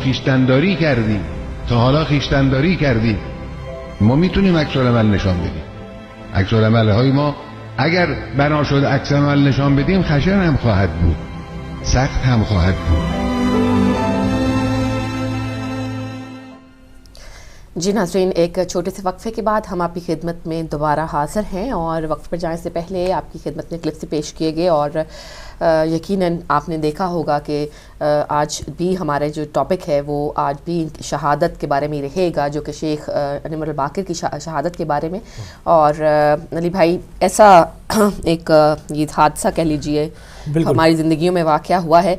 خیشتنداری کردیم، تا حالا خیشتنداری کردیم، ما میتونیم عکس‌العمل نشان بدیم. عکس‌العمل‌های ما اگر بنا شد عکس‌العمل نشان بدیم، خشن هم خواهد بود، سخت هم خواهد بود. جی ناظرین، ایک چھوٹے سے وقفے کے بعد ہم آپ کی خدمت میں دوبارہ حاضر ہیں، اور وقت پر جانے سے پہلے آپ کی خدمت میں کلپس پیش کیے گئے، اور یقیناً آپ نے دیکھا ہوگا کہ آج بھی ہمارے جو ٹاپک ہے وہ آج بھی شہادت کے بارے میں رہے گا، جو کہ شیخ نمر الباقر کی شہادت کے بارے میں. اور علی بھائی، ایسا ایک یہ حادثہ کہہ لیجئے ہماری زندگیوں میں واقعہ ہوا ہے،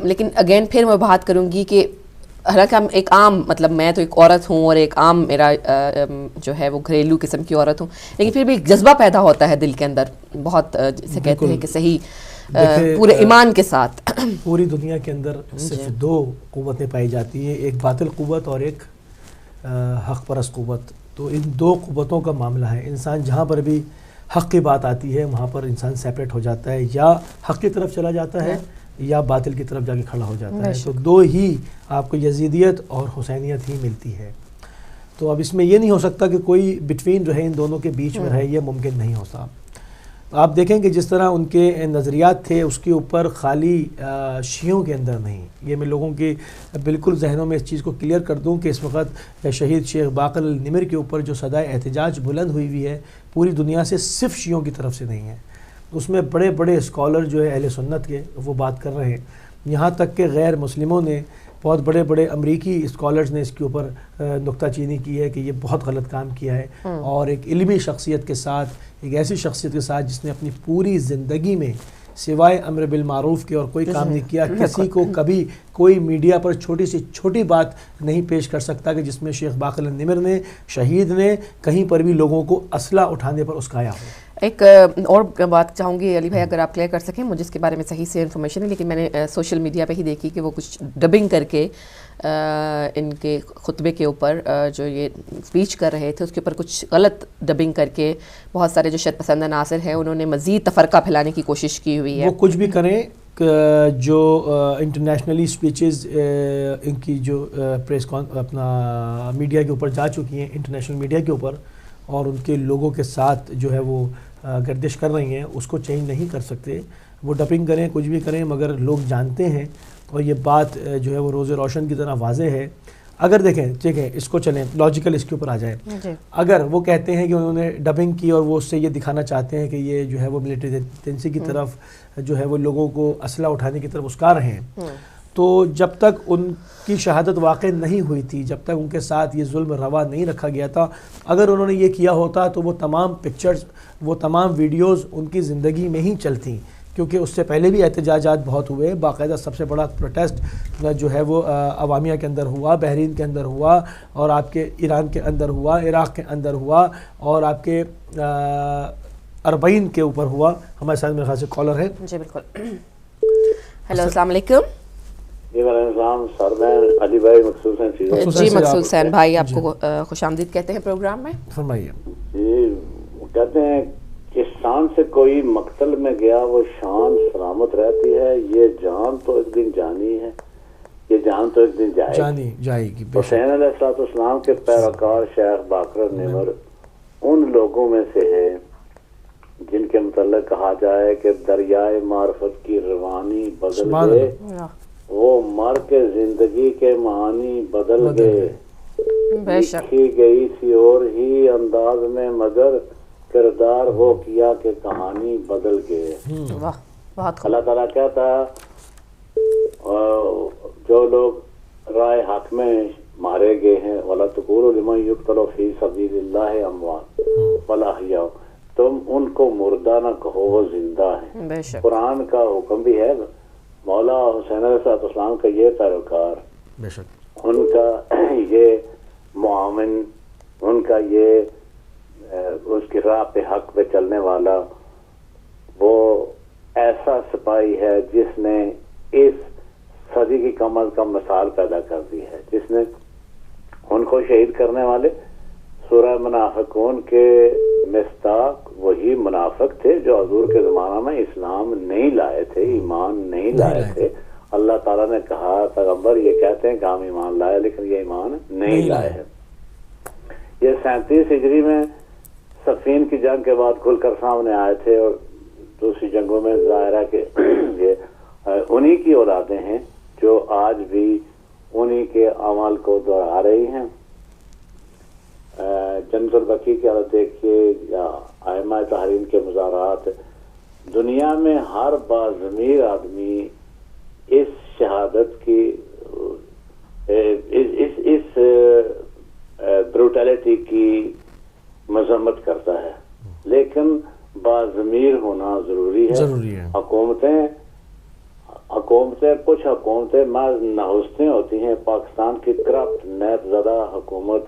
لیکن اگین پھر میں بات کروں گی کہ حالانکہ ہم ایک عام، مطلب میں تو ایک عورت ہوں اور ایک عام میرا جو ہے وہ گھریلو قسم کی عورت ہوں، لیکن پھر بھی ایک جذبہ پیدا ہوتا ہے دل کے اندر، بہت جسے کہتے ہیں کہ صحیح پورے ایمان کے ساتھ. پوری دنیا کے اندر صرف دو قوتیں پائی جاتی ہیں، ایک باطل قوت اور ایک حق پرست قوت. تو ان دو قوتوں کا معاملہ ہے. انسان جہاں پر بھی حق کی بات آتی ہے وہاں پر انسان سیپریٹ ہو جاتا ہے، یا حق کی طرف چلا جاتا ہے یا باطل کی طرف جا کے کھڑا ہو جاتا ہے. تو دو ہی آپ کو یزیدیت اور حسینیت ہی ملتی ہے. تو اب اس میں یہ نہیں ہو سکتا کہ کوئی بٹوین رہے، ان دونوں کے بیچ میں رہے، یہ ممکن نہیں ہوتا. آپ دیکھیں کہ جس طرح ان کے نظریات تھے اس کے اوپر خالی شیعوں کے اندر نہیں. یہ میں لوگوں کے بالکل ذہنوں میں اس چیز کو کلیئر کر دوں کہ اس وقت شہید شیخ باقر النمر کے اوپر جو صدائے احتجاج بلند ہوئی ہے پوری دنیا سے صرف شیعوں کی طرف سے نہیں ہے. اس میں بڑے بڑے اسکالر جو ہے اہل سنت کے وہ بات کر رہے ہیں، یہاں تک کہ غیر مسلموں نے، بہت بڑے بڑے امریکی اسکالرز نے اس کے اوپر نکتہ چینی کی ہے کہ یہ بہت غلط کام کیا ہے. اور ایک علمی شخصیت کے ساتھ، ایک ایسی شخصیت کے ساتھ جس نے اپنی پوری زندگی میں سوائے امر بالمعروف کے اور کوئی کام نہیں کیا، کسی کو کبھی کوئی میڈیا پر چھوٹی سی چھوٹی بات نہیں پیش کر سکتا کہ جس میں شیخ باقر النمر نے، شہید نے، کہیں پر بھی لوگوں کو اسلحہ اٹھانے پر اسکایا ہو. ایک اور بات چاہوں گی علی بھائی، اگر آپ کلیئر کر سکیں، مجھے اس کے بارے میں صحیح سے انفارمیشن ہے، لیکن میں نے سوشل میڈیا پہ ہی دیکھی کہ وہ کچھ ڈبنگ کر کے ان کے خطبے کے اوپر جو یہ اسپیچ کر رہے تھے اس کے اوپر کچھ غلط ڈبنگ کر کے بہت سارے جو شد پسند عناصر ہیں انہوں نے مزید تفرقہ پھیلانے کی کوشش کی ہوئی ہے. وہ کچھ بھی کریں، جو انٹرنیشنلی اسپیچز ان کی جو پریس اپنا میڈیا کے اوپر جا چکی ہیں، انٹرنیشنل میڈیا کے اوپر، اور ان کے لوگوں کے ساتھ جو ہے وہ گردش کر رہی ہیں، اس کو چینج نہیں کر سکتے. وہ ڈپنگ کریں، کچھ بھی کریں، مگر لوگ جانتے ہیں اور یہ بات جو ہے وہ روز روشن کی طرح واضح ہے. اگر دیکھیں، ٹھیک ہے، اس کو چلیں لاجیکل اس کے اوپر آ جائیں. اگر وہ کہتے ہیں کہ انہوں نے ڈبنگ کی اور وہ اس سے یہ دکھانا چاہتے ہیں کہ یہ جو ہے وہ ملٹری ایجنسی کی طرف جو ہے وہ لوگوں کو اسلحہ اٹھانے کی طرف اسکا رہے ہیں، تو جب تک ان کی شہادت واقع نہیں ہوئی تھی، جب تک ان کے ساتھ یہ ظلم روا نہیں رکھا گیا تھا، اگر انہوں نے یہ کیا ہوتا تو وہ تمام پکچرز، وہ تمام ویڈیوز ان کی زندگی میں ہی چلتیں. کیونکہ اس سے پہلے بھی احتجاجات بہت ہوئے. باقاعدہ سب سے بڑا پروٹیسٹ جو ہے وہ عوامیہ کے اندر ہوا، بحرین کے اندر ہوا، اور آپ کے ایران کے اندر ہوا، عراق کے اندر ہوا، اور آپ کے اربعین کے اوپر ہوا. ہمارے ساتھ میرے خیال سے کالر ہے. جی بالکل. ہیلو، السلام علیکم. جی وعلیکم السلام. سر علی بھائی مقصود حسین. جی مقصود حسین بھائی، آپ کو خوش آمدید کہتے ہیں پروگرام میں. فرمائیے. جی کہتے ہیں کہ شان سے کوئی مقتل میں گیا وہ شان سلامت رہتی ہے، یہ جان تو ایک دن جانی ہے، یہ جان تو ایک دن جائے گی. حسین علیہ السلام کے پیروکار شیخ باقر النمر ان لوگوں میں سے ہے جن کے متعلق کہا جائے کہ دریائے معرفت کی روانی بدل گئے، وہ مر کے زندگی کے معانی بدل گئے. لکھی گئی سی اور ہی انداز میں مگر کردار وہ کیا کہ کہانی بدل گئے. اللہ تعالیٰ کہتا ہے جو لوگ رائے حق میں مارے گئے ہیں وَلَا تَقُولُوا لِمَن يُقْتَلُ فِي سَبِيلِ اللَّهِ أَمْوَاتٌ بَلْ أَحْيَاءٌ، تم ان کو مردہ نہ کہو، وہ زندہ ہیں. قرآن کا حکم بھی ہے. مولا حسین علیہ السلام کا یہ پیروکار، ان کا یہ معاون، ان کا یہ اس کی راہ پہ حق پہ چلنے والا، وہ ایسا سپاہی ہے جس نے اس صدی کی کم از کم مثال پیدا کر دی ہے، جس نے ان کو شہید کرنے والے سورہ منافقون کے مصداق وہی منافق تھے جو حضور کے زمانہ میں اسلام نہیں لائے تھے، ایمان نہیں لائے تھے، اللہ تعالیٰ نے کہا پیغمبر یہ کہتے ہیں کہ ہم ایمان لائے لیکن یہ ایمان نہیں لائے ہیں. یہ 37 ہجری میں صفین کی جنگ کے بعد کھل کر سامنے آئے تھے اور دوسری جنگوں میں ظاہر ہے کہ یہ انہی کی اولادیں ہیں جو آج بھی انہی کے اعمال کو دہرا رہی ہیں. جنت البقیع کی حالت دیکھیے یا ائمہ تحریر کے مزارات. دنیا میں ہر باضمیر آدمی اس شہادت کی اس بروٹیلٹی کی مذمت کرتا ہے, لیکن باضمیر ہونا ضروری ہے. حکومتیں کچھ حکومتیں محض نہستیں ہوتی ہیں. پاکستان کی کرپٹ نیب زدہ حکومت,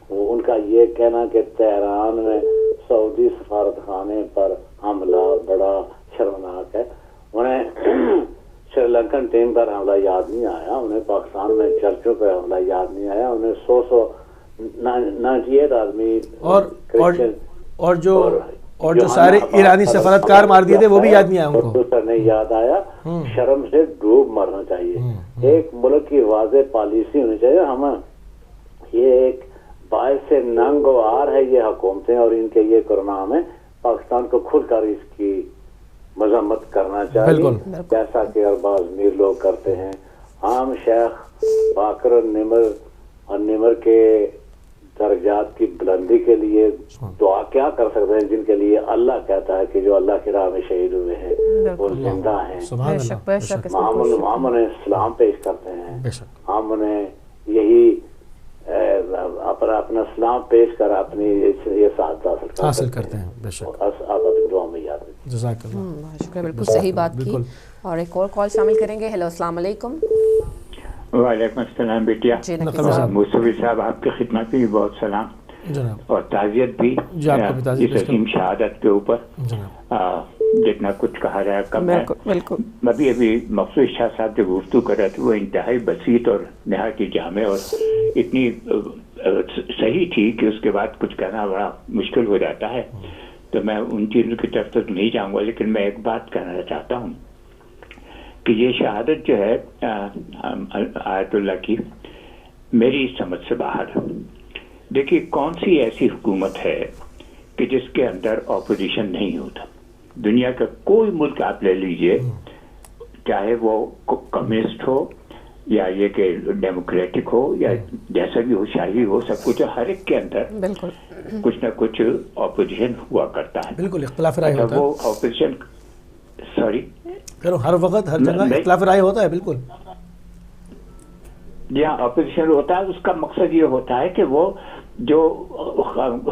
ان کا یہ کہنا کہ تہران میں سعودی سفارت خانے پر حملہ بڑا شرمناک ہے. انہیں سری لنکن ٹیم پر حملہ یاد نہیں آیا, انہیں پاکستان میں چرچوں پر حملہ یاد نہیں آیا, انہیں 98 آدمی اور جو سارے ایرانی سفارتکار مار دیے تھے وہ بھی یاد نہیں آیا ان کو, نہیں یاد آیا. شرم سے ڈوب مرنا چاہیے. ایک ملک کی واضح پالیسی ہونی چاہیے. ہم یہ ایک باعث ننگ و عار ہے یہ حکومتیں اور ان کے یہ کارنامے. ہمیں پاکستان کو کھل کر اس کی مذمت کرنا چاہیے جیسا کہ ارباز میر لوگ کرتے ہیں. عام شیخ باقر اور نمر کے درجات کی بلندی کے لیے دعا کیا کر سکتے ہیں, جن کے لیے اللہ کہتا ہے کہ جو اللہ کی راہ میں شہید ہوئے ہیں وہ زندہ ہیں. ہم انہیں سلام پیش کرتے ہیں, ہم انہیں یہی اپنا سلام پیش کر اپنی یہ سعادت حاصل کرتے ہیں. بے شک دعا میں یاد رکھیں. جزاک اللہ. شکریہ, بالکل صحیح بات کی. اور ایک اور کال شامل کریں گے. ہیلو, السلام علیکم. وعلیکم السلام بیٹیا. مصطفی صاحب آپ کی خدمت میں بہت سلام اور تعزیت بھی اس عظیم شہادت کے اوپر. جتنا کچھ کہا رہا ہے کم ہے. ابھی مقصود شاہ صاحب جو گفتگو کر رہے تھے وہ انتہائی بسیط اور نہایت ہی جامع اور اتنی صحیح تھی کہ اس کے بعد کچھ کہنا بڑا مشکل ہو جاتا ہے. تو میں ان چیزوں کی طرف تو نہیں جاؤں گا, لیکن میں ایک بات کہنا چاہتا ہوں کہ یہ شہادت جو ہے آیت اللہ کی میری سمجھ سے باہر. دیکھیے کون سی ایسی حکومت ہے کہ جس کے اندر اپوزیشن نہیں ہوتا. دنیا کا کوئی ملک آپ لے لیجئے, چاہے وہ کمیونسٹ ہو یا یہ کہ ڈیموکریٹک ہو یا جیسا بھی ہو, شاہی ہو, سب کچھ ہر ایک کے اندر کچھ نہ کچھ اپوزیشن ہوا کرتا ہے. بالکل اختلاف رائے ہوتا ہے. وہ اپوزیشن ہر وقت ہر جگہ اختلاف رائے ہوتا ہے. بالکل جہاں اپوزیشن ہوتا ہے اس کا مقصد یہ ہوتا ہے کہ وہ جو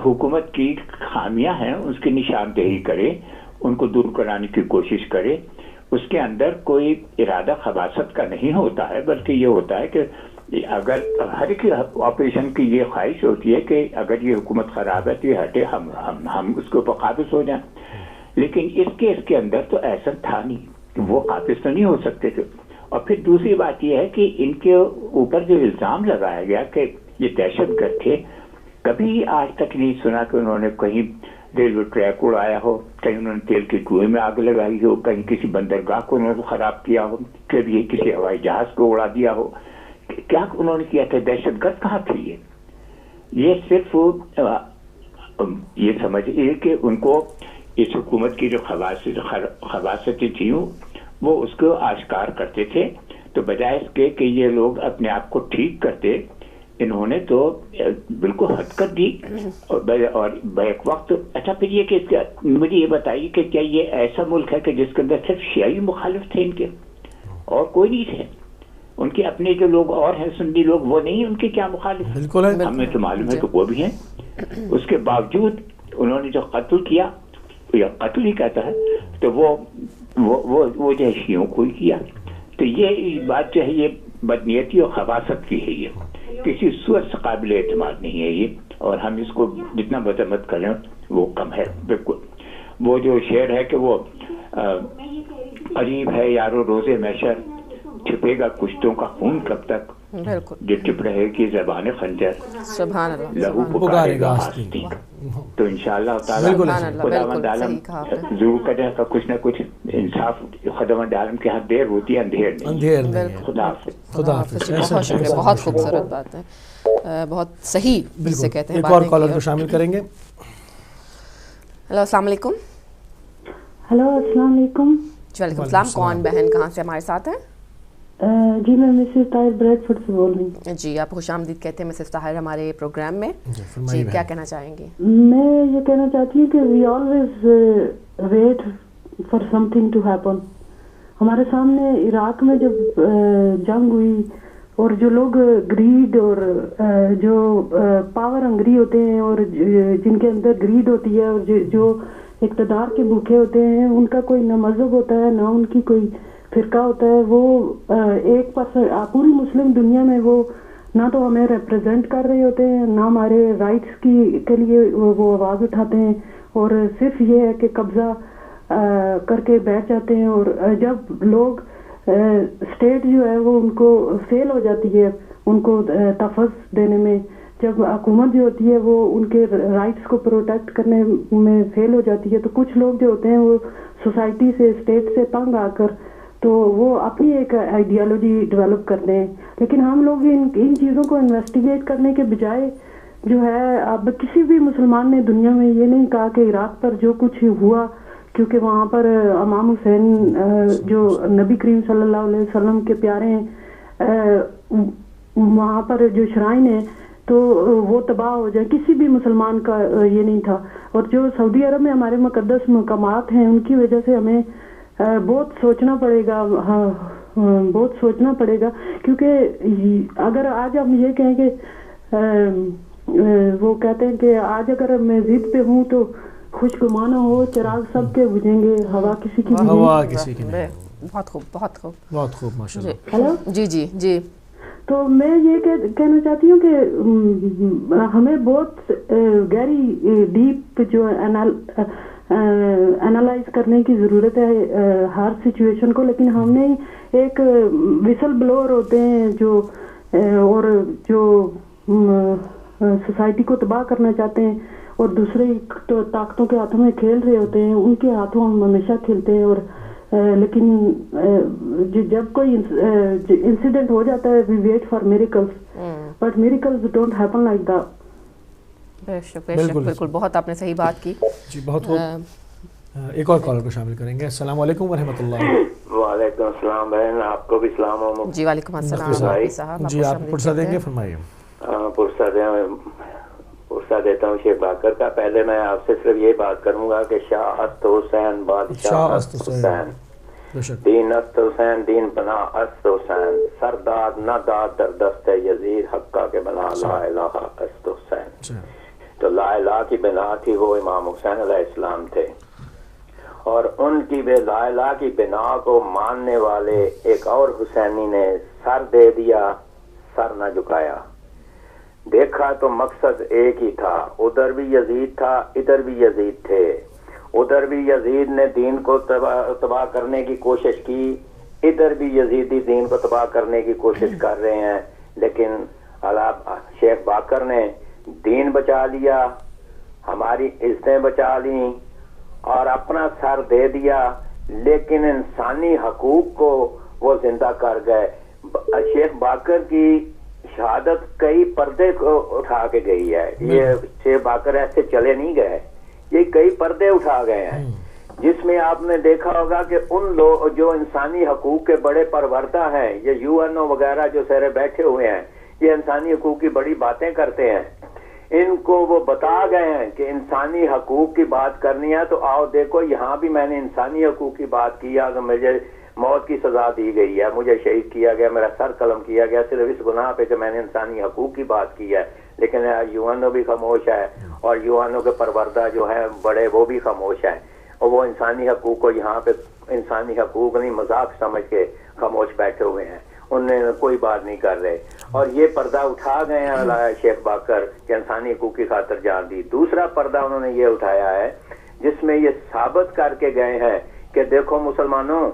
حکومت کی خامیاں ہیں اس کی نشاندہی کرے, ان کو دور کرانے کی کوشش کرے. اس کے اندر کوئی ارادہ خباثت کا نہیں ہوتا ہے, بلکہ یہ ہوتا ہے کہ اگر ہر ایک اپوزیشن کی یہ خواہش ہوتی ہے کہ اگر یہ حکومت خراب ہے تو یہ ہٹے, ہم اس کے اوپر قابض ہو جائیں. لیکن اس کے اندر تو ایسا تھا نہیں, وہ قابض تو نہیں ہو سکتے تھے. اور پھر دوسری بات یہ ہے کہ ان کے اوپر جو الزام لگایا گیا کہ یہ دہشت گرد تھے, کبھی آج تک نہیں سنا کہ انہوں نے کہیں ریلوے ٹریک اڑایا ہو, کہیں انہوں نے تیل کے کنویں میں آگ لگائی ہو, کہیں کسی بندرگاہ کو انہوں نے خراب کیا ہو, کبھی کسی ہوائی جہاز کو اڑا دیا ہو. کیا انہوں نے کیا تھا؟ دہشت گرد کہاں تھے یہ صرف یہ سمجھیے کہ ان کو اس حکومت کی جو خباثتیں تھیں وہ اس کو آشکار کرتے تھے. تو بجائے اس کے کہ یہ لوگ اپنے آپ کو ٹھیک کرتے, انہوں نے تو بالکل حد کر دی. اور بیک وقت اچھا پھر یہ کہ مجھے یہ بتائیے کہ کیا یہ ایسا ملک ہے کہ جس کے اندر صرف شیعی مخالف تھے ان کے اور کوئی نہیں تھے؟ ان کے اپنے جو لوگ اور ہیں سنی لوگ وہ نہیں ان کے کیا مخالف؟ بالکل ہمیں تو معلوم ہے کہ وہ بھی ہیں. اس کے باوجود انہوں نے جو قتل کیا یا قتل ہی کہتا ہے تو وہ جو ہے شیعوں کو ہی کیا. تو یہ بات جو ہے یہ بدنیتی اور خباثت کی ہے, یہ کسی صورت سے قابل اعتماد نہیں ہے یہ. اور ہم اس کو جتنا مذمت کریں وہ کم ہے. بالکل وہ جو شعر ہے کہ وہ قریب ہے یارو روزے محشر, چھپے گا کشتوں کا خون کب تک, بالکل جو چپ رہے گی زبان خنجر سبحان اللہ لہو پکارے گا آستین. تو انشاءاللہ تعالیٰ خداوند عالم ضرور کرے گا کچھ نہ کچھ انصاف. خداوند عالم کے ہاتھ دیر ہوتی ہے اندھیر نہیں. خدا حافظ. خدا حافظ. بہت شکریہ, بہت خوبصورت بات ہے, بہت صحیح جسے کہتے ہیں. ایک اور کالر کو شامل کریں گے. ہلو السلام علیکم. ہلو السلام علیکم. وعلیکم السلام. کون بہن کہاں سے ہمارے ساتھ ہیں؟ جی میں مسز طاہر بریڈ فورڈ سے بول رہی ہوں. جی آپ خوش آمدید کہتے ہیں مسز طاہر ہمارے پروگرام میں. جی کیا کہنا چاہیں گی؟ میں یہ کہنا چاہتی ہوں کہ we always wait for something to happen. ہمارے سامنے عراق میں جب جنگ ہوئی اور جو لوگ گریڈ اور جو پاور ہنگری ہوتے ہیں اور جن کے اندر گریڈ ہوتی ہے اور جو اقتدار کے بھوکے ہوتے ہیں, ان کا کوئی نہ مذہب ہوتا ہے نہ ان کی کوئی فرقہ ہوتا ہے. وہ 1% پوری مسلم دنیا میں وہ نہ تو ہمیں ریپرزینٹ کر رہے ہوتے ہیں نہ ہمارے رائٹس کے لیے وہ آواز اٹھاتے ہیں, اور صرف یہ ہے کہ قبضہ کر کے بیٹھ جاتے ہیں. اور جب لوگ اسٹیٹ جو ہے وہ ان کو فیل ہو جاتی ہے ان کو تحفظ دینے میں, جب حکومت جو ہوتی ہے وہ ان کے رائٹس کو پروٹیکٹ کرنے میں فیل ہو جاتی ہے, تو کچھ لوگ جو ہوتے ہیں وہ سوسائٹی سے اسٹیٹ سے تنگ آ کر تو وہ اپنی ایک آئیڈیالوجی ڈیولپ کرتے ہیں. لیکن ہم لوگ ان چیزوں کو انویسٹیگیٹ کرنے کے بجائے جو ہے, اب کسی بھی مسلمان نے دنیا میں یہ نہیں کہا کہ عراق پر جو کچھ ہوا, کیونکہ وہاں پر امام حسین جو نبی کریم صلی اللہ علیہ وسلم کے پیارے ہیں, وہاں پر جو شرائن ہے تو وہ تباہ ہو جائے. کسی بھی مسلمان کا یہ نہیں تھا. اور جو سعودی عرب میں ہمارے مقدس مقامات ہیں ان کی وجہ سے ہمیں بہت سوچنا پڑے گا, بہت سوچنا پڑے گا. کیونکہ اگر آج ہم یہ کہیں کہ وہ کہتے ہیں کہ آج اگر میں ضد پہ ہوں تو خوشگمانہ ہو, چراغ سب کے بجھیں گے, ہوا کسی کی نہیں. بہت خوب, بہت خوب, بہت خوب, ماشاءاللہ. ہیلو. جی جی جی. تو میں یہ کہنا چاہتی ہوں کہ ہمیں بہت گہری ڈیپ جو انالائز کرنے کی ضرورت ہے ہر سچویشن کو. لیکن ہم نے ایک وسل بلور ہوتے ہیں جو اور جو سوسائٹی کو تباہ کرنا چاہتے ہیں اور دوسرے طاقتوں کے ہاتھوں میں کھیل رہے ہوتے ہیں, ان کے ہاتھوں ہم ہمیشہ کھیلتے ہیں. اور لیکن جب کوئی انسیڈنٹ ہو جاتا ہے we wait for miracles, but miracles don't happen like that. بے شک بالکل, بہت آپ نے صحیح بات کی. جی بہت خوب. ایک اور کالر کو شامل کریں گے. السلام علیکم ورحمۃ اللہ. وعلیکم السلام بہن, آپ کو بھی السلام علیکم. جی وعلیکم السلام صاحب. جی آپ پرسہ دیں گے, فرمائیے. پرسہ دیتا ہوں شیخ باقر کا. پہلے میں آپ سے صرف یہ بات کروں گا کہ شاہ است حسین بادشاہ است حسین, دین است حسین دین بنا است حسین, سرداد نہ داد در دست یزید حقہ کے بنا لا الہ است حسین. تو لا الہ کی بنا تھی وہ امام حسین علیہ السلام تھے, اور ان کی لا الہ کی بنا کو ماننے والے ایک اور حسینی نے سر دے دیا, سر نہ جھکایا. دیکھا تو مقصد ایک ہی تھا, ادھر بھی یزید تھا ادھر بھی یزید تھے. ادھر بھی یزید نے دین کو تباہ کرنے کی کوشش کی, ادھر بھی یزیدی دین کو تباہ کرنے کی کوشش کر رہے ہیں. لیکن شیخ باقر نے دین بچا لیا, ہماری عزتیں بچا لیں اور اپنا سر دے دیا, لیکن انسانی حقوق کو وہ زندہ کر گئے. شیخ باقر کی شہادت کئی پردے کو اٹھا کے گئی ہے. یہ شیخ باقر ایسے چلے نہیں گئے, یہ کئی پردے اٹھا گئے ہیں, جس میں آپ نے دیکھا ہوگا کہ ان لوگ جو انسانی حقوق کے بڑے پروردہ ہیں, یہ UN وغیرہ جو سارے بیٹھے ہوئے ہیں, یہ انسانی حقوق کی بڑی باتیں کرتے ہیں. ان کو وہ بتا گئے ہیں کہ انسانی حقوق کی بات کرنی ہے تو آؤ دیکھو یہاں بھی میں نے انسانی حقوق کی بات کی ہے, مجھے موت کی سزا دی گئی ہے, مجھے شہید کیا گیا, میرا سر قلم کیا گیا صرف اس گناہ پہ کہ میں نے انسانی حقوق کی بات کی ہے. لیکن UN بھی خاموش ہے اور UN کے پروردہ جو ہیں بڑے وہ بھی خاموش ہیں, اور وہ انسانی حقوق کو یہاں پہ انسانی حقوق نہیں مذاق سمجھ کے خاموش بیٹھے ہوئے ہیں, انہیں کوئی بات نہیں کر رہے. اور یہ پردہ اٹھا گئے ہیں شیخ باقر کہ انسانی حقوق کی خاطر جان دی. دوسرا پردہ انہوں نے یہ اٹھایا ہے جس میں یہ ثابت کر کے گئے ہیں کہ دیکھو مسلمانوں,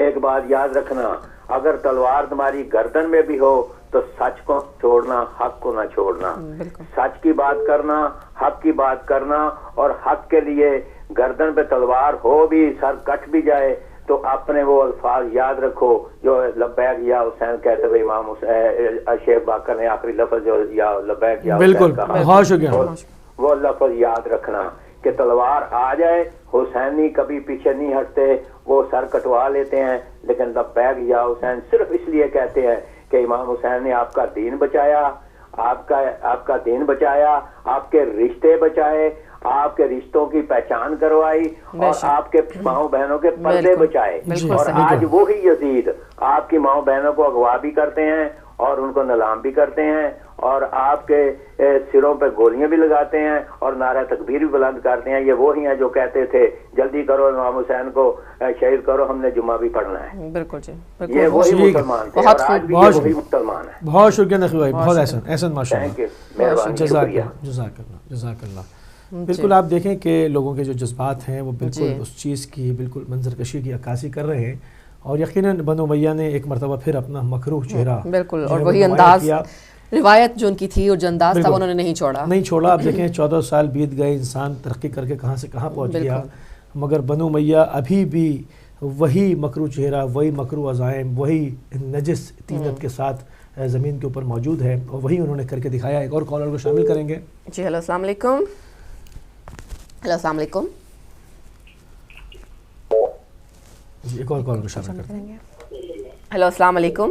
ایک بات یاد رکھنا, اگر تلوار تمہاری گردن میں بھی ہو تو سچ کو چھوڑنا، حق کو نہ چھوڑنا، سچ کی بات کرنا، حق کی بات کرنا، اور حق کے لیے گردن پہ تلوار ہو بھی، سر کٹ بھی جائے تو اپنے وہ الفاظ یاد رکھو جو لبیک یا حسین کہتے ہوئے امام شیخ باقر نے آخری لفظ جو یا لبیک یا حسین کہا، وہ لفظ یاد رکھنا کہ تلوار آ جائے، حسینی کبھی پیچھے نہیں ہٹتے، وہ سر کٹوا لیتے ہیں، لیکن لبیک یا حسین صرف اس لیے کہتے ہیں کہ امام حسین نے آپ کا دین بچایا، آپ کا دین بچایا، آپ کے رشتے بچائے، آپ کے رشتوں کی پہچان کروائی، اور آپ کے ماؤں بہنوں کے پردے بچائے. اور آج وہی یزید آپ کی ماؤں بہنوں کو اغوا بھی کرتے ہیں اور ان کو نیلام بھی کرتے ہیں، اور آپ کے سروں پہ گولیاں بھی لگاتے ہیں اور نعرہ تکبیر بھی بلند کرتے ہیں. یہ وہی ہیں جو کہتے تھے جلدی کرو امام حسین کو شہید کرو، ہم نے جمعہ بھی پڑھنا ہے. بالکل جی، یہ وہی مسلمان تھے اور آج بھی وہی مسلمان ہیں. بہت شکریہ نقوی بھائی، بہت احسن، ماشاءاللہ، جزاک اللہ. بالکل آپ دیکھیں کہ لوگوں کے جو جذبات ہیں وہ بالکل اس چیز کی بالکل منظر کشی کی عکاسی کر رہے ہیں، اور یقیناً بنو امیہ نے ایک مرتبہ پھر اپنا مکروہ چہرہ بالکل اور وہی انداز روایت جو ان کی تھی اور جو انداز تھا انہوں نے نہیں چھوڑا. اب دیکھیں 14 سال بیت گئے، انسان ترقی کر کے کہاں سے کہاں پہنچ گیا، مگر بنو امیہ ابھی بھی وہی مکروہ چہرہ، وہی مکروہ عزائم، وہی نجس طینت کے ساتھ زمین کے اوپر موجود ہے، اور وہی انہوں نے کر کے دکھایا. ایک اور کالر کو شامل کریں گے. جی ہیلو، السلام علیکم. ہیلو، السلام علیکم. جی ایک اور کال کو شامل کریں گے. ہیلو، السلام علیکم.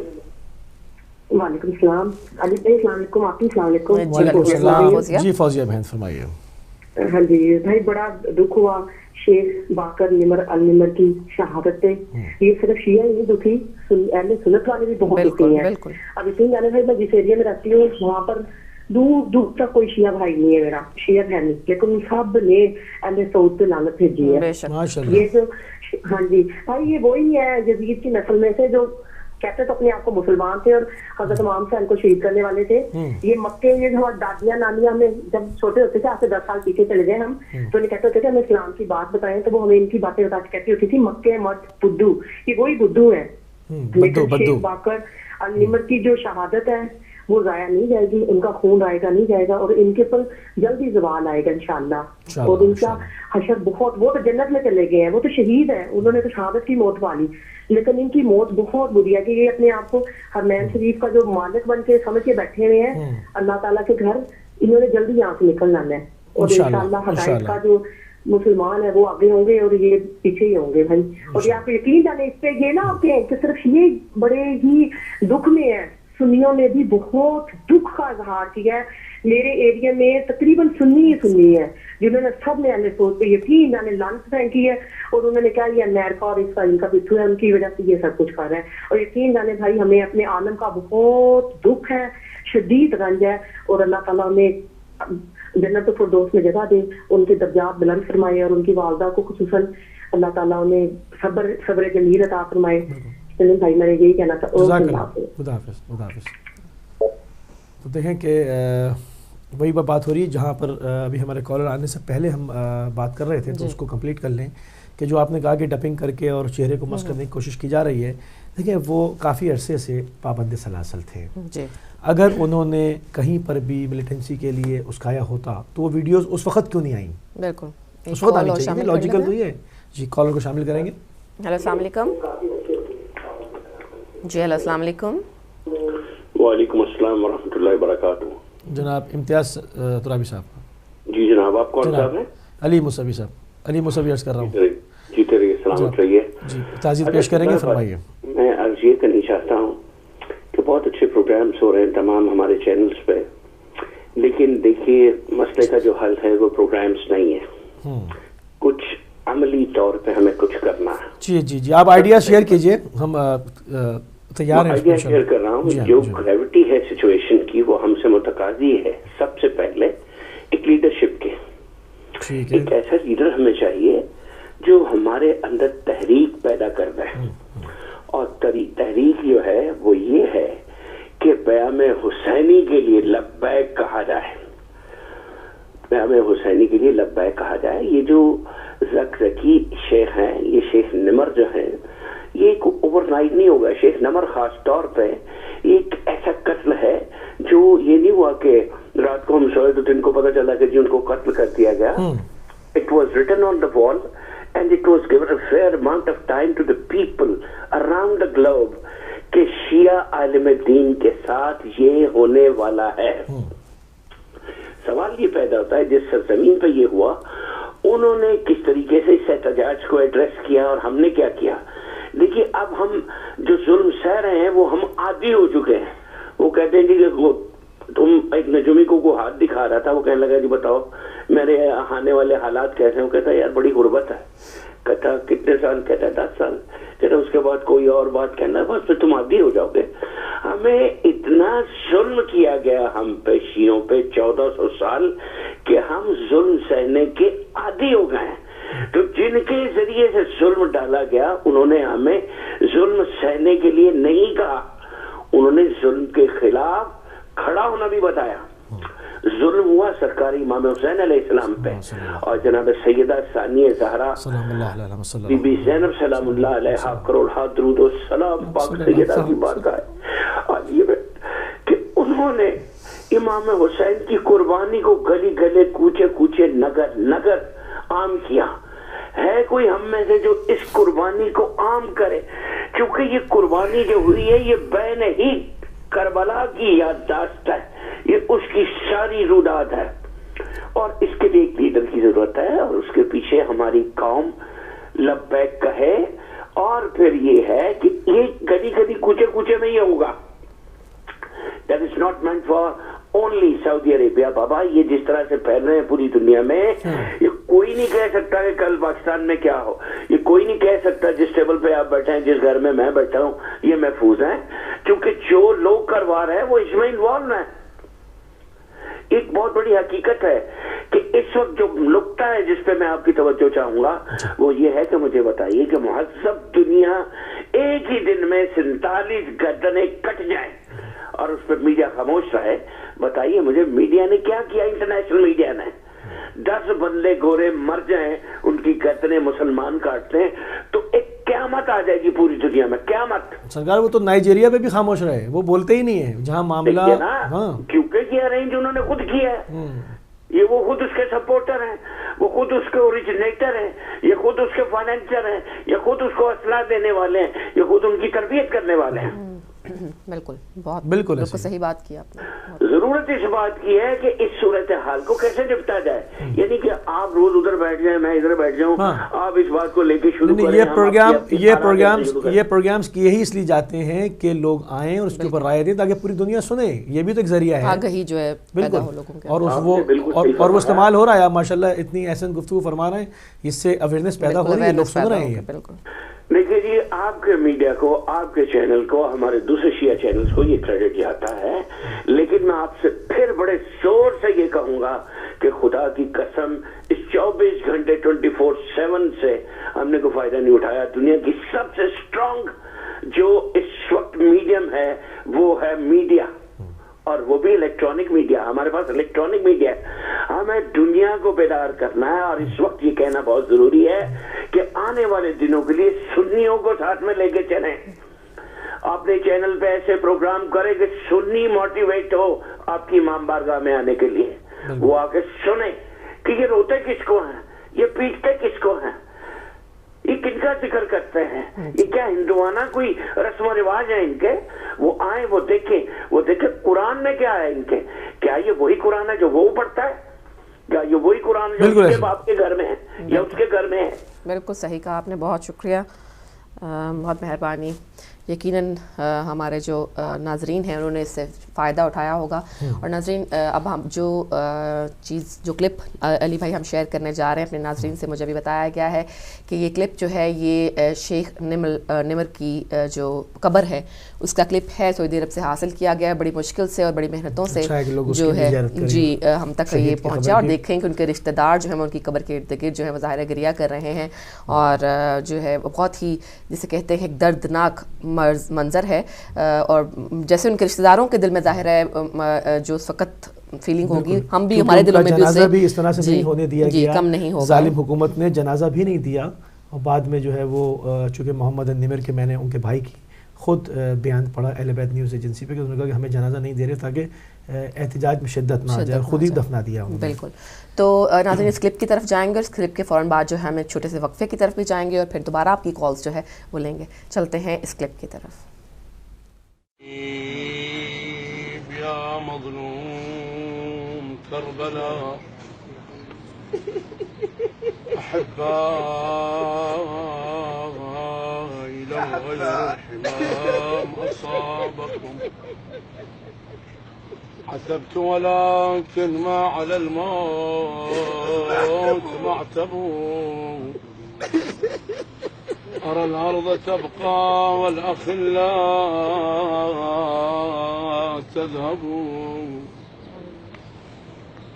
وعلیکم السلام. علی بھائی السلام علیکم. آپ السلام علیکم. وعلیکم السلام. جی فوزیہ بہن فرمائیے. ہاں جی بھائی، بڑا دکھ ہوا شیخ باقر نمر النمر کی شہادت پہ. یہ صرف شیعہ ہی نہیں دکھی، اہل سنت والے بھی بہت دکھی ہیں. اب اس لیے جانے بھائی میں جس ایریا میں رہتی ہوں وہاں پر دور دور تک کوئی شیعہ بھائی نہیں ہے، میرا شیعہ ہے نہیں، لیکن سب نے اہل سعود پہ لعنت بھیجی ہے. یہ جو ہاں جی بھائی، یہ وہی ہے یزید کی نسل میں سے جو کہتے تو اپنے آپ کو مسلمان تھے اور حضرت امام حسین کو شہید کرنے والے تھے. یہ مکے یہ ہمارے دادیاں نانیاں میں جب چھوٹے ہوتے تھے، آج سے 10 سال پیچھے چلے گئے ہم، تو انہیں کہتے ہوتے تھے ہمیں اسلام کی بات بتائیں، تو وہ ہمیں ان کی باتیں بتا کے کہتی ہوتی تھی مکے مت بدھو. یہ وہی بدھو ہے. لیکن شیخ باقر النمر کی جو شہادت ہے وہ ضائع نہیں جائے گی، ان کا خون آئے گا نہیں جائے گا، اور ان کے پر جلدی زوال آئے گا انشاءاللہ. اور ان کا حشر بہت، وہ تو جنت میں چلے گئے ہیں، وہ تو شہید ہیں، انہوں نے تو شہادت کی موت پا لی، لیکن ان کی موت بہت بری ہے کہ یہ اپنے آپ کو حرمین شریف کا جو مالک بن کے سمجھ کے بیٹھے ہوئے ہیں اللہ تعالیٰ کے گھر، انہوں نے جلدی یہاں سے نکل جانا ہے. اور انشاءاللہ حقائق کا جو مسلمان ہے وہ آگے ہوں گے اور یہ پیچھے ہی ہوں گے بھائی. اور یہ آپ یقین جانے اس پہ یہ نہ ہوتے ہیں کہ صرف یہ بڑے ہی دکھ میں ہے، سنیوں نے بھی بہت دکھ کا اظہار کیا ہے. میرے ایریا میں تقریباً سنی ہی سنی ہے جنہوں نے سب نے اہل سوچ پہ یقین جانے لعنت پھینکی ہے، اور انہوں نے کہا یہ امیرکا اور اس کا ان کا پچھو ہے، ان کی وجہ سے یہ سب کچھ کر رہا ہے. اور یقین جانے بھائی ہمیں اپنے عالم کا بہت دکھ ہے، شدید رنج ہے، اور اللہ تعالیٰ نے جنت الفردوس میں جگہ دے، ان کے درجات بلند فرمائے، اور ان کی والدہ کو خصوصاً اللہ تعالیٰ انہیں صبر جمیل عطا فرمائے. چلیں بھائی میں نے یہی کہنا تھا. خدا حافظ. تو دیکھیں کہ وہی بات ہو رہی ہے جہاں پر ابھی ہمارے کالر آنے سے پہلے ہم بات کر رہے تھے، تو اس کو کمپلیٹ کر لیں کہ جو آپ نے کہا کہ ڈپنگ کر کے اور چہرے کو مسخ کرنے کی کوشش کی جا رہی ہے. دیکھیں وہ کافی عرصے سے پابند سلاسل تھے. اگر انہوں نے کہیں پر بھی ملیٹنسی کے لیے اسکایا ہوتا تو وہ ویڈیوز اس وقت کیوں نہیں آئیں؟ بالکل اس وقت آنی چاہیے، لاجیکل تو یہ ہے. جی کالر کو شامل کریں گے. ہیلو السلام علیکم. جی ہیلو السلام علیکم. وعلیکم السلام ورحمۃ اللہ وبرکاتہ. جناب امتیاز ترابی صاحب. جی جناب آپ کون صاحب ہیں؟ علی مصعبی صاحب. علی مصعبی عرض کر رہا ہوں. جی تیرے سلامت رہیے. جی تعزیت پیش کریں گے، فرمائیے. میں عرض یہ کرنی چاہتا ہوں کہ بہت اچھے پروگرامز ہو رہے ہیں تمام ہمارے چینلز پہ، لیکن دیکھیے مسئلے کا جو حل ہے وہ پروگرامز نہیں ہے، کچھ عملی طور پہ ہمیں کچھ کرنا ہے. جی آپ آئیڈیا شیئر کیجئے، ہم تیار ہیں. آئیڈیا شیئر کر رہا ہوں. جو گریوٹی ہے سچویشن کی وہ ہم سے متقاضی ہے سب سے پہلے ایک لیڈرشپ کے. ایک ایسا لیڈر ہمیں چاہیے جو ہمارے اندر تحریک پیدا کر رہے، اور تحریک جو ہے وہ یہ ہے کہ پیام حسینی کے لیے لبیک کہا جائے. پیام حسینی کے لیے لبیک کہا جائے. یہ جو زکی شیخ ہیں، یہ شیخ نمر جو ہیں، یہ اوور نائٹ نہیں ہوگا. شیخ نمر خاص طور پہ ایک ایسا قتل ہے جو یہ نہیں ہوا کہ رات کو ہم سوئے تو دن کو پتا چلا کہ جی ان کو قتل کر دیا گیا. It was written on the wall and it was given a fair amount of time to the people around the globe کہ شیعہ عالم دین کے ساتھ یہ ہونے والا ہے. سوال یہ پیدا ہوتا ہے جس سرزمین پہ یہ ہوا انہوں نے کس طریقے سے اس احتجاج کو ایڈریس کیا اور ہم نے کیا کیا. دیکھیے اب ہم جو ظلم سہ رہے ہیں وہ ہم عادی ہو چکے ہیں. وہ کہتے ہیں کہ وہ تم ایک نجومی کو ہاتھ دکھا رہا تھا, وہ کہنے لگا جی بتاؤ میرے آنے والے حالات کیسے ہیں. وہ کہتا ہے یار بڑی غربت ہے. کہتا کتنے سال؟ کہتا ہے 10 سال. کہتا اس کے بعد کوئی اور بات کہنا بس پھر تم عادی ہو جاؤ گے. ہمیں اتنا ظلم کیا گیا ہم پہ شیعوں پہ 1400 سال کہ ہم ظلم سہنے کے عادی ہو گئے ہیں. تو جن کے ذریعے سے ظلم ڈالا گیا انہوں نے ہمیں ظلم سہنے کے لیے نہیں کہا, انہوں نے ظلم کے خلاف کھڑا ہونا بھی بتایا. ظلم ہوا سرکاری امام حسین علیہ السلام پہ اور جناب سیدہ ثانیہ زہرا بی بی زینب سلام اللہ علیہا کروڑا درود و سلام پاک سیدہ کی بارگاہ عالیہ میں کہ انہوں نے امام حسین کی قربانی کو گلی گلے کوچے کوچے نگر نگر عام کیا. ہے کوئی ہم میں سے جو اس قربانی کو عام کرے؟ کیونکہ یہ قربانی جو ہوئی ہے یہ بین ہی کربلا کی یادداشت ہے, یہ اس کی ساری روداد ہے اور اس کے لیے ایک لیڈر کی ضرورت ہے اور اس کے پیچھے ہماری قوم لبیک کہے. اور پھر یہ ہے کہ یہ گلی گلی کوچے کوچے میں یہ ہوگا. That is not meant for only Saudi Arabia. بابا یہ جس طرح سے پھیل رہے ہیں پوری دنیا میں, یہ کوئی نہیں کہہ سکتا کہ کل پاکستان میں کیا ہو. یہ کوئی نہیں کہہ سکتا جس ٹیبل پہ آپ بیٹھے ہیں, جس گھر میں بیٹھا ہوں یہ محفوظ ہیں, کیونکہ جو لوگ کروا رہے ہیں وہ اس میں انوالو ہیں. ایک بہت بڑی حقیقت ہے کہ اس وقت جو نقطہ ہے جس پہ میں آپ کی توجہ چاہوں گا وہ یہ ہے کہ مجھے بتائیے کہ مہذب دنیا ایک ہی دن میں 47 گردنیں کٹ جائیں اور اس پہ میڈیا خاموش رہے. بتائیے مجھے میڈیا نے کیا کیا؟ انٹرنیشنل میڈیا نے 10 بندے گورے مر جائیں, ان کی گردنیں مسلمان کاٹتے ہیں تو ایک قیامت آ جائے گی پوری دنیا میں. قیامت سرکار وہ تو نائجیریا پہ بھی خاموش رہے, وہ بولتے ہی نہیں ہے جہاں معاملہ کیونکہ یہ ارینج انہوں نے خود کیا ہے. یہ وہ خود اس کے سپورٹر ہیں, وہ خود اس کے اوریجنیٹر ہیں, یہ خود اس کے فائنینسر ہیں, یہ خود اس کو اسلحہ دینے والے ہیں, یہ خود ان کی تربیت کرنے والے ہیں. بالکل بالکل صحیح بات کی آپ نے. ضرورت اس بات کی ہے کہ اس صورتحال کو کیسے نپٹا جائے. یعنی کہ آپ روز ادھر بیٹھ جائیں, میں ادھر بیٹھ جاؤں, آپ اس بات کو لے کے شروع کریں. یہ پروگرامز کیے ہی اس لیے جاتے ہیں کہ لوگ آئیں اور اس کے اوپر رائے دیں تاکہ پوری دنیا سنے. یہ بھی تو ایک ذریعہ ہے آگہی جو ہے پیدا ہو لوگوں کے, اور وہ استعمال ہو رہا ہے. ماشاءاللہ اتنی احسن گفتگو فرما رہے ہیں, اس سے اویئرنیس پیدا ہو رہی ہے, لوگ سن رہے ہیں. بالکل. دیکھیے جی, آپ کے میڈیا کو, آپ کے چینل کو, ہمارے دوسرے شیعہ چینلز کو یہ کریڈٹ جاتا ہے, لیکن میں آپ سے پھر بڑے زور سے یہ کہوں گا کہ خدا کی قسم اس 24 گھنٹے 24/7 سے ہم نے کوئی فائدہ نہیں اٹھایا. دنیا کی سب سے اسٹرانگ جو اس وقت میڈیم ہے وہ ہے میڈیا, اور وہ بھی الیکٹرانک میڈیا. ہمارے پاس الیکٹرانک میڈیا ہے. ہمیں دنیا کو بیدار کرنا ہے اور اس وقت یہ کہنا بہت ضروری ہے کہ آنے والے دنوں کے لیے سنیوں کو ساتھ میں لے کے چلیں. اپنے چینل پہ ایسے پروگرام کریں کہ سنی موٹیویٹ ہو آپ کی امام بارگاہ میں آنے کے لیے. وہ آ کے سنیں کہ یہ روتے کس کو ہیں, یہ پیٹتے کس کو ہیں, یہ کن کا ذکر کرتے ہیں, یہ کیا ہندوانہ کوئی رسم و رواج ہے ان کے. وہ آئیں, وہ دیکھیں قرآن میں کیا ہے ان کے. کیا یہ وہی قرآن ہے جو وہ پڑھتا ہے؟ کیا یہ وہی قرآن جو اس کے باپ کے گھر میں ہے یا اس کے گھر میں ہے؟ بالکل صحیح کہا آپ نے, بہت شکریہ, بہت مہربانی. یقیناً ہمارے جو ناظرین ہیں انہوں نے اس سے فائدہ اٹھایا ہوگا. اور ناظرین اب ہم جو کلپ علی بھائی ہم شیئر کرنے جا رہے ہیں اپنے ناظرین سے, مجھے بھی بتایا گیا ہے کہ یہ کلپ جو ہے یہ شیخ نمر کی جو قبر ہے اس کا کلپ ہے, سعودی عرب سے حاصل کیا گیا ہے بڑی مشکل سے اور بڑی محنتوں سے جو ہے جی ہم تک یہ پہنچا. اور دیکھیں کہ ان کے رشتہ دار جو ہیں ان کی قبر کے ارد گرد جو ہے وہ ظاہر گریہ کر رہے ہیں, اور جو ہے بہت ہی جسے کہتے ہیں ایک دردناک منظر ہے. اور جیسے ان کے رشتہ داروں کے دل میں ظاہر ہے جو اس وقت فیلنگ ہوگی, ہم بھی ہمارے دلوں میں بھی جنازہ بھی اس طرح سے نہیں ہونے دیا گیا, کم نہیں ہوگا. ظالم حکومت نے جنازہ بھی نہیں دیا, اور بعد میں جو ہے وہ چونکہ محمد نمر کے میں نے ان کے بھائی کی خود بیان پڑھا اہل بیت نیوز ایجنسی پہ کہ انہوں نے کہا کہ ہمیں جنازہ نہیں دے رہے تاکہ احتجاج میں شدت نہ آ جائے، خود ہی دفنا دیا انہوں نے. بالکل. تو ناظرین اس کلپ کی طرف جائیں گے اور اس کلپ کے فوراً بعد جو ہے ہم ایک چھوٹے سے وقفے کی طرف بھی جائیں گے اور پھر دوبارہ آپ کی کالز جو ہے وہ لیں گے. چلتے ہیں اس کلپ کی طرف. یا مظلوم کربلا أحبائي لو غير الحمام أصابكم عتبت ولكن ما على الموت معتبون أرى الأرض تبقى والأخلاء تذهبون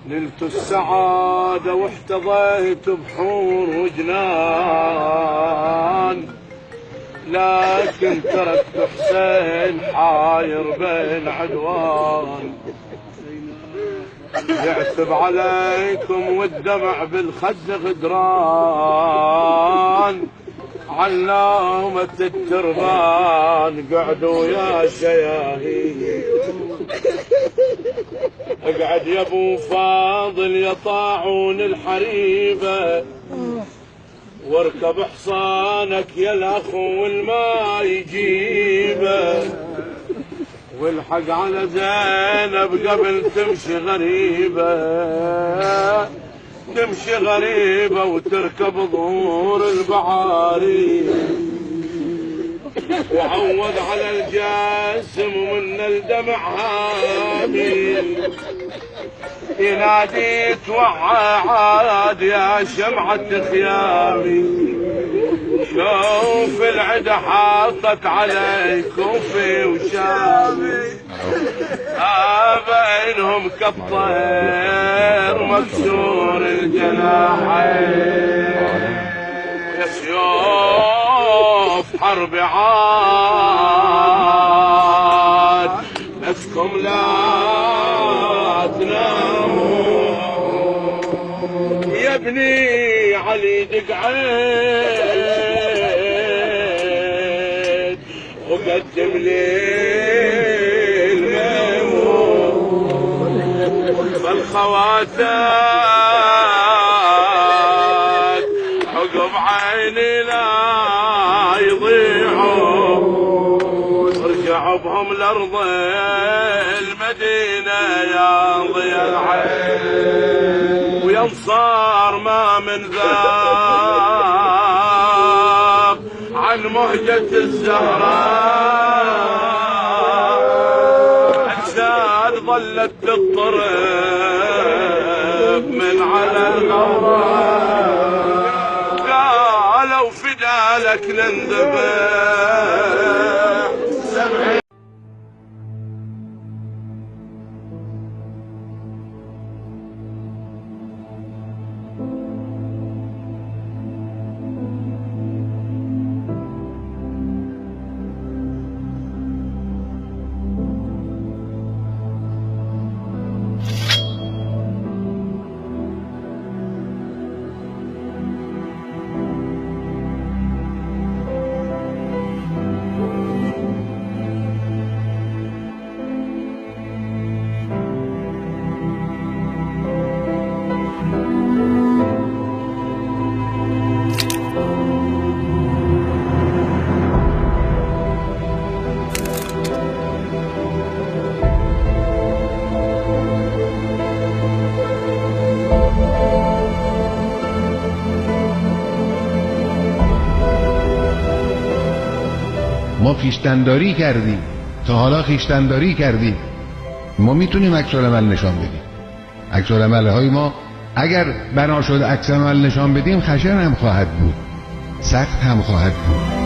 نلت السعادة واحتضيت بحور وجنان لكن تركت حسين حاير بين عدوان يعتب عليكم والدمع بالخد غدران علامة التربان قعدوا يا شياهين اقعد يا ابو فاضل يا طاعون الحريبة واركب حصانك يا الاخو والما يجيبه والحق على زينب قبل تمشي غريبة تمشي غريبة وتركب ظهور البعاري وعوض على الجاسم ومن الدمع هامي ينادي توعى عاد يا شمعة خيامي شوف العدا حاطت عليكم في وشامي بينهم كالطير مكسور الجناحين يا سيوف حرب عاد لكم لا تناموا يا ابني علي دقعين وقدم لي الميمون فالخواتات عقب عيني لا يضيعوا ارجعوا بهم لارض المدينة يا ضيا العين وينصار ما من ذاب عن مهجة الزهراء أجساد ظلت تضطرب من على الغراب قالوا فدالك ننذبح ما خویشتنداری کردیم، تا حالا خویشتنداری کردیم. ما میتونیم عکس‌العمل نشان بدیم. عکس‌العمل های ما اگر بنا شد عکس‌العمل نشان بدیم خشن هم خواهد بود، سخت هم خواهد بود.